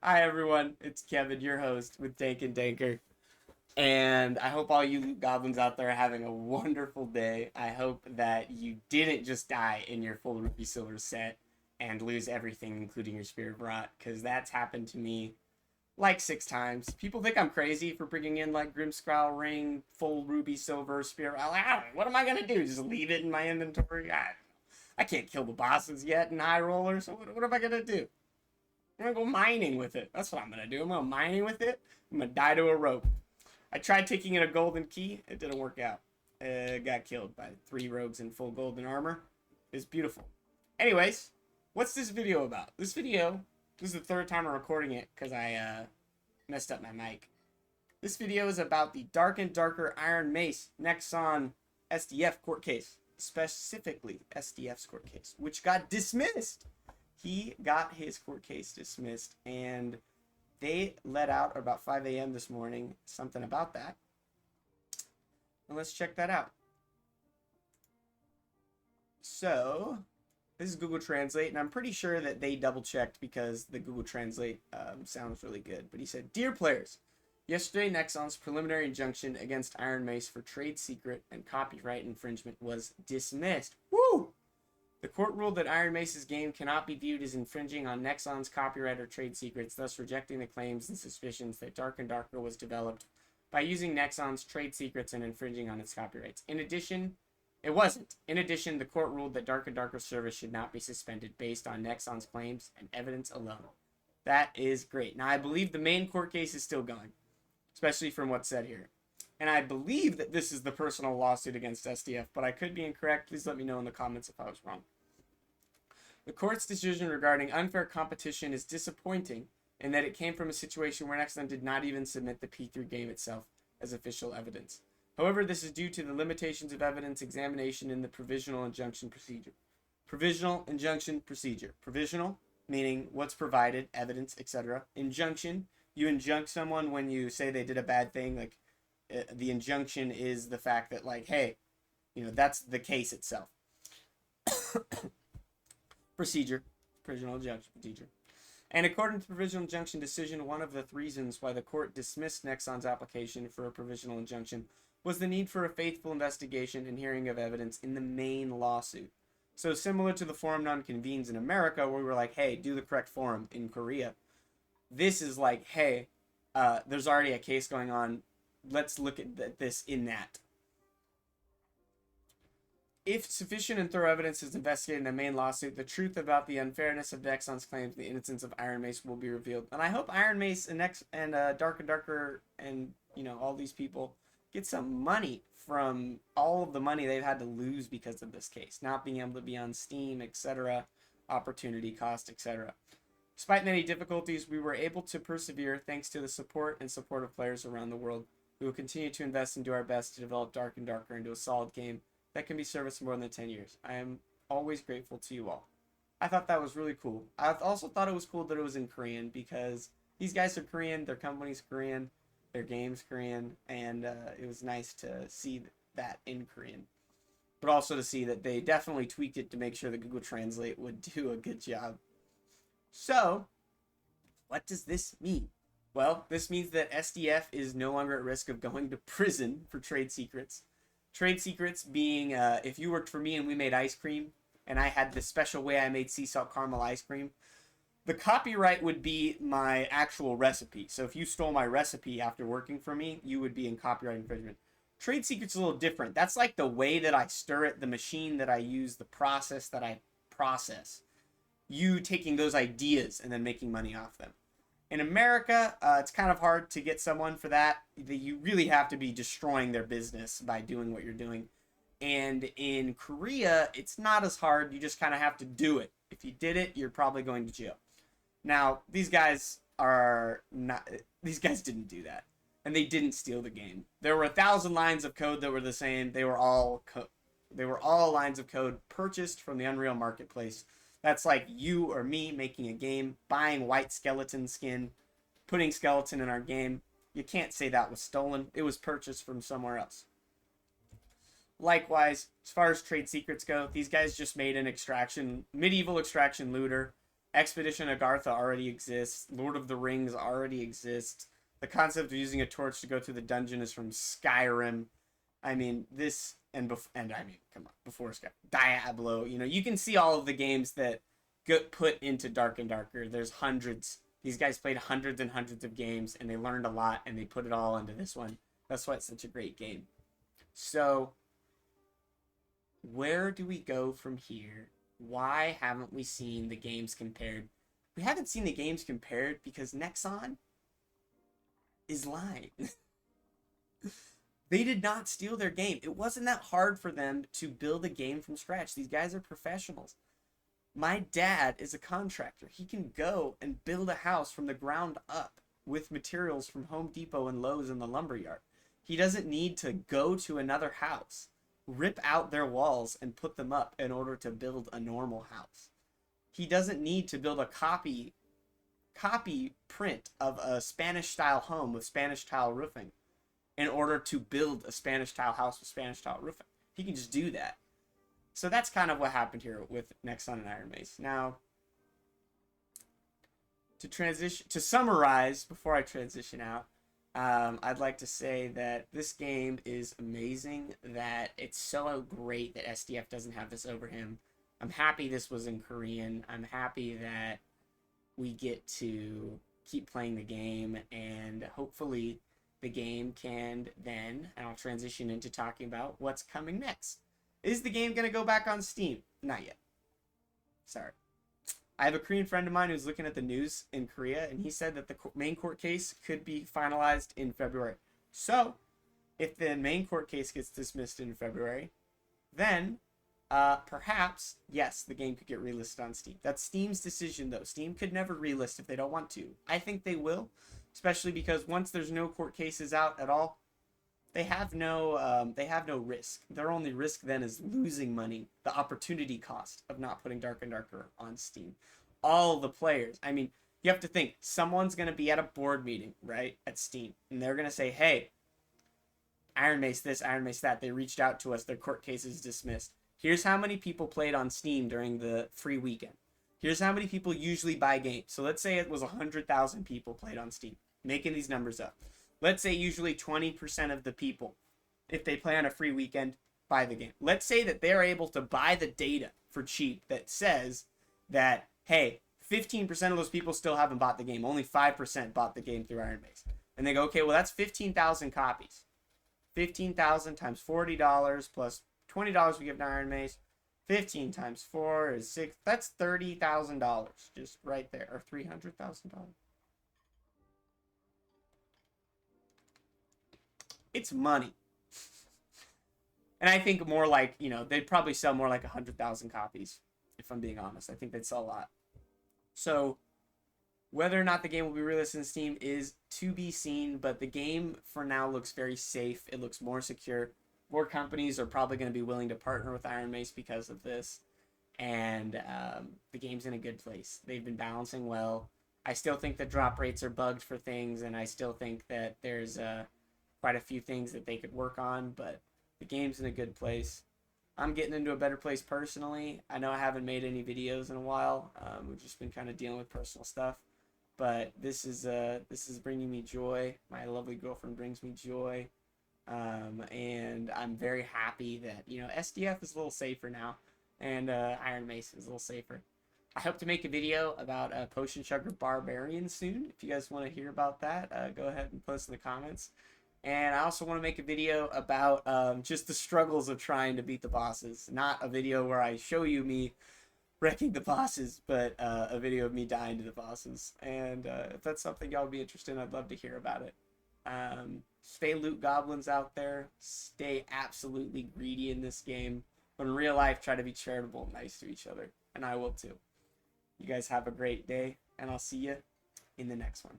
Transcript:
Hi everyone, it's Kevin, your host with Dank and Danker, and I hope all you goblins out there are having a wonderful day. I hope that you didn't just die in your full Ruby Silver set and lose everything, including your Spirit of Rot, because that's happened to me like 6 times. People think I'm crazy for bringing in like Grimscrowl Ring, full Ruby Silver, Spirit. What am I gonna do? Just leave it in my inventory? I can't kill the bosses yet in High Roller, so what am I gonna do? I'm gonna go mining with it. That's what I'm gonna do. I'm gonna mining with it. I'm gonna die to a rope. I tried taking in a golden key. It didn't work out. Got killed by 3 rogues in full golden armor. It's beautiful. Anyways, what's this video about? This is the 3rd time I'm recording it because I messed up my mic. This video is about the Dark and Darker Ironmace Nexon SDF court case. Specifically, SDF's court case, which got dismissed. He got his court case dismissed, and they let out about 5 a.m. this morning something about that. And let's check that out. So, this is Google Translate, and I'm pretty sure that they double-checked because the Google Translate sounds really good. But he said, "Dear players, yesterday Nexon's preliminary injunction against Ironmace for trade secret and copyright infringement was dismissed." Woo! The court ruled that Ironmace's game cannot be viewed as infringing on Nexon's copyright or trade secrets, thus rejecting the claims and suspicions that Dark and Darker was developed by using Nexon's trade secrets and infringing on its copyrights. In addition, it wasn't. In addition, the court ruled that Dark and Darker's service should not be suspended based on Nexon's claims and evidence alone. That is great. Now, I believe the main court case is still going, especially from what's said here. And I believe that this is the personal lawsuit against SDF, but I could be incorrect. Please let me know in the comments if I was wrong. The court's decision regarding unfair competition is disappointing in that it came from a situation where Nexon did not even submit the P3 game itself as official evidence. However, this is due to the limitations of evidence examination in the provisional injunction procedure. Provisional injunction procedure. Provisional, meaning what's provided, evidence, etc. Injunction, you injunct someone when you say they did a bad thing. Like, the injunction is the fact that, like, hey, that's the case itself. Procedure, provisional injunction procedure. And according to the provisional injunction decision, one of the reasons why the court dismissed Nexon's application for a provisional injunction was the need for a faithful investigation and hearing of evidence in the main lawsuit. So similar to the forum non-convenes in America, where we were like, hey, do the correct forum in Korea. This is like, hey, there's already a case going on. Let's look at this in that. If sufficient and thorough evidence is investigated in the main lawsuit, the truth about the unfairness of Nexon's claims and the innocence of Ironmace will be revealed. And I hope Ironmace and Dark and Darker and all these people get some money from all of the money they've had to lose because of this case, not being able to be on Steam, etc., opportunity cost, etc. Despite many difficulties, we were able to persevere thanks to the support of players around the world. We will continue to invest and do our best to develop Dark and Darker into a solid game that can be serviced for more than 10 years. I am always grateful to you all. I thought that was really cool. I also thought it was cool that it was in Korean because these guys are Korean, their company's Korean, their game's Korean, and it was nice to see that in Korean. But also to see that they definitely tweaked it to make sure that Google Translate would do a good job. So, what does this mean? Well, this means that SDF is no longer at risk of going to prison for trade secrets. Trade secrets being, if you worked for me and we made ice cream, and I had this special way I made sea salt caramel ice cream, the copyright would be my actual recipe. So if you stole my recipe after working for me, you would be in copyright infringement. Trade secrets is a little different. That's like the way that I stir it, the machine that I use, the process that I process. You taking those ideas and then making money off them. In America, it's kind of hard to get someone for that. You really have to be destroying their business by doing what you're doing. And in Korea, it's not as hard. You just kind of have to do it. If you did it, you're probably going to jail. Now, these guys didn't do that. And they didn't steal the game. There were 1,000 lines of code that were the same. They were all lines of code purchased from the Unreal Marketplace. That's like you or me making a game, buying white skeleton skin, putting skeleton in our game. You can't say that was stolen. It was purchased from somewhere else. Likewise, as far as trade secrets go, these guys just made an medieval extraction looter Expedition Agartha already exists. Lord of the Rings already exists. The concept of using a torch to go through the dungeon is from Skyrim. I mean, this and I mean, come on, before Skyrim, Diablo. You know, you can see all of the games that get put into Dark and Darker. There's hundreds. These guys played hundreds and hundreds of games, and they learned a lot, and they put it all into this one. That's why it's such a great game. So, where do we go from here? Why haven't we seen the games compared? We haven't seen the games compared because Nexon is lying. They did not steal their game. It wasn't that hard for them to build a game from scratch. These guys are professionals. My dad is a contractor. He can go and build a house from the ground up with materials from Home Depot and Lowe's in the lumberyard. He doesn't need to go to another house, rip out their walls, and put them up in order to build a normal house. He doesn't need to build a copy print of a Spanish-style home with Spanish-style roofing in order to build a Spanish-style house with Spanish-style roofing. He can just do that. So that's kind of what happened here with Nexon and Ironmace. Now, to summarize before I transition out, I'd like to say that this game is amazing, that it's so great that SDF doesn't have this over him. I'm happy this was in Korean. I'm happy that we get to keep playing the game, and hopefully the game can then, and I'll transition into talking about what's coming next. Is the game going to go back on Steam? Not yet. Sorry. I have a Korean friend of mine who's looking at the news in Korea, and he said that the main court case could be finalized in February. So, if the main court case gets dismissed in February, then perhaps, yes, the game could get relisted on Steam. That's Steam's decision, though. Steam could never relist if they don't want to. I think they will, especially because once there's no court cases out at all, they have no risk. Their only risk then is losing money, the opportunity cost of not putting Dark and Darker on Steam. All the players, I mean, you have to think, someone's going to be at a board meeting, right, at Steam, and they're going to say, hey, Ironmace this, Ironmace that. They reached out to us. Their court case is dismissed. Here's how many people played on Steam during the free weekend. Here's how many people usually buy games. So let's say it was 100,000 people played on Steam, making these numbers up. Let's say usually 20% of the people, if they play on a free weekend, buy the game. Let's say that they're able to buy the data for cheap that says that, hey, 15% of those people still haven't bought the game. Only 5% bought the game through Ironmace. And they go, okay, well, that's 15,000 copies. 15,000 times $40 plus $20 we give to Ironmace. 15 times 4 is 6. That's $30,000 just right there. Or $300,000. It's money. And I think more like, you know, they'd probably sell more like 100,000 copies, if I'm being honest. I think they'd sell a lot. So, whether or not the game will be released on Steam is to be seen, but the game for now looks very safe. It looks more secure. More companies are probably going to be willing to partner with Ironmace because of this. And the game's in a good place. They've been balancing well. I still think the drop rates are bugged for things, and I still think that there's quite a few things that they could work on, but the game's in a good place. I'm getting into a better place personally. I know I haven't made any videos in a while. We've just been kind of dealing with personal stuff, but this is bringing me joy. My lovely girlfriend brings me joy, and I'm very happy that, you know, SDF is a little safer now, and Ironmace is a little safer. I hope to make a video about Potion Sugar Barbarian soon. If you guys want to hear about that, go ahead and post in the comments. And I also want to make a video about just the struggles of trying to beat the bosses. Not a video where I show you me wrecking the bosses, but a video of me dying to the bosses. And if that's something y'all would be interested in, I'd love to hear about it. Stay loot goblins out there. Stay absolutely greedy in this game. But in real life, try to be charitable and nice to each other. And I will too. You guys have a great day, and I'll see you in the next one.